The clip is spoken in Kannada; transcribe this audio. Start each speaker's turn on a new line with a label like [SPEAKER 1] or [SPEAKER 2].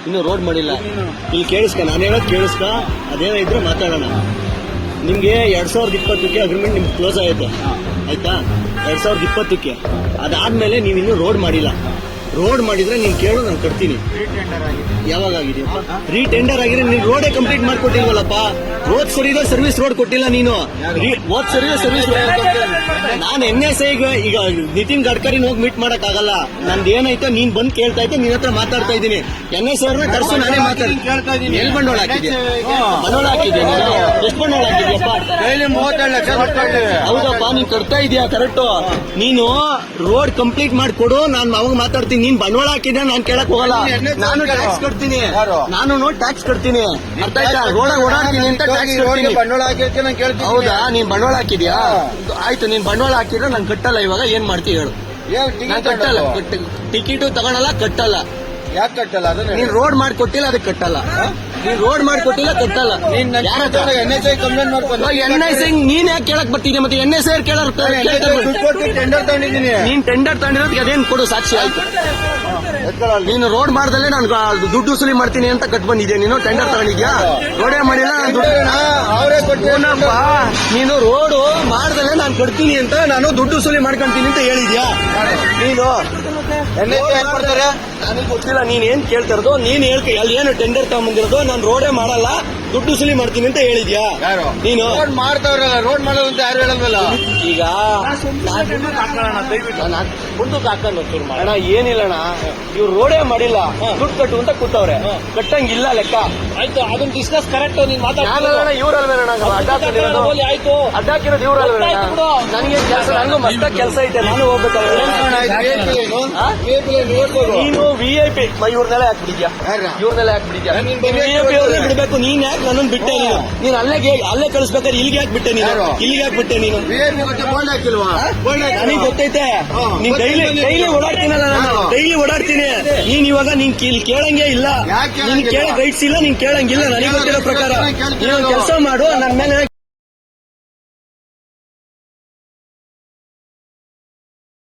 [SPEAKER 1] ಇನ್ನು ರೋಡ್ ಮಾಡಿಲ್ಲ. ಇಲ್ಲಿ ಕೇಳಿಸ್ಕ, ನಾನು ಹೇಳೋದು ಕೇಳಿಸ್ಕ, ಅದೇನೋ ಇದ್ರೆ ಮಾತಾಡೋಣ. ನಿಮ್ಗೆ 2020ಕ್ಕೆ ಅಗ್ರಿಮೆಂಟ್ ನಿಮ್ಗೆ ಕ್ಲೋಸ್ ಆಗುತ್ತೆ, ಆಯ್ತಾ? 2020ಕ್ಕೆ ಅದಾದ್ಮೇಲೆ ನೀವು ಇನ್ನೂ ರೋಡ್ ಮಾಡಿಲ್ಲ. ರೋಡ್ ಮಾಡಿದ್ರೆ ನೀನ್ ಕೇಳು, ನಾನು ಕಟ್ತೀನಿ. ಯಾವಾಗ ಆಗಿದೆಯಪ್ಪ ರೀಟೆಂಡರ್ ಆಗಿದೆ? ನೀನ್ ರೋಡೇ ಕಂಪ್ಲೀಟ್ ಮಾಡ್ಕೊಟ್ಟಿಲ್ವಲ್ಲಪ್ಪ. ರೋಡ್ ಸರಿದ ಸರ್ವಿಸ್ ರೋಡ್ ಕೊಟ್ಟಿಲ್ಲ ನೀನು. ರೋಡ್ ಸರಿದ ಸರ್ವಿಸ್ ನಾನು NSA ಈಗ ನಿತಿನ್ ಗಡ್ಕರಿನ ಹೋಗಿ ಮೀಟ್ ಮಾಡಕ್ ಆಗಲ್ಲ. ನಂದು ಏನಾಯ್ತು ನೀನ್ ಬಂದ್ ಕೇಳ್ತಾ ಇದ್ದೆ, ನಿನ್ ಹತ್ರ ಮಾತಾಡ್ತಾ ಇದ್ದೀನಿ. NSA ಅವ್ರನ್ನ ಕರ್ಸು, ನಾನೇ ಮಾತಾಡ್ತೀನಿ. ಎಲ್ಲಿ ಬಂಡವಾಳ ಹಾಕಿದ್ಯಾ? ಬಂಡವಾಳ ಹಾಕಿದ್ಯಾ ನೀನು? ಎಷ್ಟು ಬಂಡವಾಳ ಹಾಕಿದ್ಯಪ್ಪ?
[SPEAKER 2] 37 ಲಕ್ಷ
[SPEAKER 1] ಹೌದಪ್ಪ, ನೀನ್ ಕಟ್ತಾ ಇದೀಯಾ ಕರೆಕ್ಟ್. ನೀನು ರೋಡ್ ಕಂಪ್ಲೀಟ್ ಮಾಡ್ಕೊಡು, ನಾನು ಅವಾಗ ಮಾತಾಡ್ತೀನಿ. ನೀನ್ ಬಂಡವಾಳ ಹಾಕಿದ್ಯಾ ನಾನು ಕೇಳಕ್ ಹೋಗಲ್ಲ. ನಾನು ಟ್ಯಾಕ್ಸ್ ಕಟ್ತೀನಿ, ನಾನು ಟ್ಯಾಕ್ಸ್ ಕಟ್ತೀನಿ. ಅರ್ಥ ಆಯ್ತಾ? ರೋಡ್ ಓಡಾಡ್ತೀನಿ ಅಂತ ಟ್ಯಾಕ್ಸ್ ಕಟ್ತೀನಿ.
[SPEAKER 2] ಬಂಡವಾಳ ಹಾಕಿರ್ತೀನಿ ನಾನು ಕೇಳ್ತೀನಿ.
[SPEAKER 1] ಹೌದಾ? ನೀನ್ ಬಂಡವಾಳ ಹಾಕಿದ್ಯಾ? ಆಯ್ತು, ನೀನ್ ಬಂಡವಾಳ ಹಾಕಿದ್ರೆ ನಾನು ಕಟ್ಟಲ್ಲ. ಇವಾಗ ಏನ್ ಮಾಡ್ತೀವಿ ಹೇಳು? ನಾನು ಕಟ್ಟಲ್ಲ. ಟಿಕೆಟ್ ತಗೊಳಲ್ಲ, ಕಟ್ಟಲ್ಲ.
[SPEAKER 2] ಯಾಕೆ ಕಟ್ಟಲ್ಲ? ಅದನ್ನ
[SPEAKER 1] ನೀನ್ ರೋಡ್ ಮಾಡ್ಕೊಟ್ಟಿಲ್ಲ, ಅದಕ್ಕೆ ಕಟ್ಟಲ್ಲ. ನೀನ್ ರೋಡ್ ಮಾಡ್ಕೊಟ್ಟಿಲ್ಲ, ಕಟ್ಟಲ್ಲ.
[SPEAKER 2] NSA ಕಂಪ್ಲೇಂಟ್ ಮಾಡ್ಕೊಂಡು
[SPEAKER 1] NSA ನೀನ್ ಯಾಕೆ ಕೇಳಕ್ ಬರ್ತಿದ್ಯಾ? ಮತ್ತೆ NSA ಕೇಳಕ್
[SPEAKER 2] ಟೆಂಡರ್ ತಗೊಂಡಿದ್ದೀನಿ.
[SPEAKER 1] ನೀನ್ ಟೆಂಡರ್ ತಗೊಂಡಿರೋದಕ್ಕೆ ಅದೇನ್ ಕೊಡು ಸಾಕ್ಷಿ? ಆಯ್ತು, ನೀನು ರೋಡ್ ಮಾಡ್ದಲ್ಲೇ ನಾನು ದುಡ್ಡು ವಸೂಲಿ ಮಾಡ್ತೀನಿ ಅಂತ ಕಟ್ ಬಂದಿದ್ಯಾ? ನೀನು ಟೆಂಡರ್ ತಗೊಂಡಿದ್ಯಾ? ರೋಡೇ ಮಾಡಿಲ್ಲ,
[SPEAKER 2] ಅವರೇ ಕೊಟ್ಟಪ್ಪ.
[SPEAKER 1] ನೀನು ರೋಡ್ ಮಾಡ್ದಲ್ಲೇ ನಾನು ಕಟ್ತೀನಿ ಅಂತ ನಾನು ದುಡ್ಡು ವಸೂಲಿ ಮಾಡ್ಕೊಂತೀನಿ ಅಂತ ಹೇಳಿದ್ಯಾ ನೀನು?
[SPEAKER 2] ಕೊಡ್ತಾರೆ
[SPEAKER 1] ನನಗೆ ಗೊತ್ತಿಲ್ಲ ನೀನ್ ಏನ್ ಕೇಳ್ತಾ ಇರೋದು. ನೀನ್ ಹೇಳ್ತಿ ಅಲ್ಲಿ ಏನು ಟೆಂಡರ್ ತಗೊಂಬಂದಿರೋದು, ನಾನು ರೋಡೇ ಮಾಡಲ್ಲ, ದುಡ್ಡು ವಸೂಲಿ ಮಾಡ್ತೀನಿ ಅಂತ ಹೇಳಿದ್ಯಾ ನೀನು?
[SPEAKER 2] ರೋಡ್ ಮಾಡ್ತಾವ್ರಲ್ಲ, ರೋಡ್ ಮಾಡೋದು ಅಂತ ಯಾರು ಹೇಳಲ್ವಲ್ಲ.
[SPEAKER 1] ಈಗ ಮುಂದಕ್ಕೆ ಹಾಕೊಂಡು ಅಣ್ಣ, ಏನಿಲ್ಲಣ್ಣ, ಇವ್ರು ರೋಡೇ ಮಾಡಿಲ್ಲ, ದುಡ್ಡು ಕಟ್ಟು ಅಂತ ಕೂತವ್ರೆ. ಕಟ್ಟಂಗಿಲ್ಲ ಲೆಕ್ಕ.
[SPEAKER 3] ಆಯ್ತು, ಅದನ್ನ ಡಿಸ್ಕಸ್ ಕರೆಕ್ಟ್. ನೀನ್
[SPEAKER 1] ನಾನಲ್ಲ, ಇವ್ರಲ್ವೇಣ
[SPEAKER 3] ಆಯ್ತು,
[SPEAKER 1] ಅಡ್ಡಾಕಿರೋದು ಇವ್ರಲ್ವೇಣ? ನನಗೆ ಕೆಲಸ, ನನಗೂ ಮಸ್ತ ಕೆಲಸ ಐತೆ, ನಾನು ಹೋಗ್ಬೇಕಾದ್ರೆ. ನೀನು VIP ಇವ್ರನ್ನೆಲ್ಲ ಹಾಕ್ಬಿಟ್ಟಿದ್ಯಾ? ಇವ್ರನ್ನೆಲ್ಲ ಹಾಕ್ಬಿಟ್ಟಿದ್ಯಾ? VIP ಅವ್ರನ್ನೇ ಬಿಡ್ಬೇಕು. ನೀನ್ ಯಾಕೆ ನನ್ನನ್ನು ಬಿಟ್ಟೆ? ನೀನ್ ಅಲ್ಲೇ ಕಳಿಸ್ಬೇಕಾದ್ರೆ ಇಲ್ಲಿಗೆ ಯಾಕೆ ಬಿಟ್ಟೆ ನೀನು? ಇಲ್ಲಿಗೆ ಯಾಕೆ ಬಿಟ್ಟೆ ನೀನು? ನನಗೆ ಗೊತ್ತೈತೆ, ನೀನ್ ಡೈಲಿ ಓಡಾಡ್ತೀನಲ್ಲ, ನಾನು ಡೈಲಿ ಓಡಾಡ್ತೀನಿ. ನೀನ್ ಇವಾಗ ನೀನ್ ಕೇಳಂಗೆ ಇಲ್ಲ, ನೀನ್ ಕೇಳಕ್ ರೈಟ್ಸ್ ಇಲ್ಲ, ನೀನ್ ಕೇಳಂಗಿಲ್ಲ. ನನಗೆ ಗೊತ್ತಿರೋ ಪ್ರಕಾರ ನೀನು ಕೆಲಸ ಮಾಡು, ನನ್ನ ಮೇಲೆ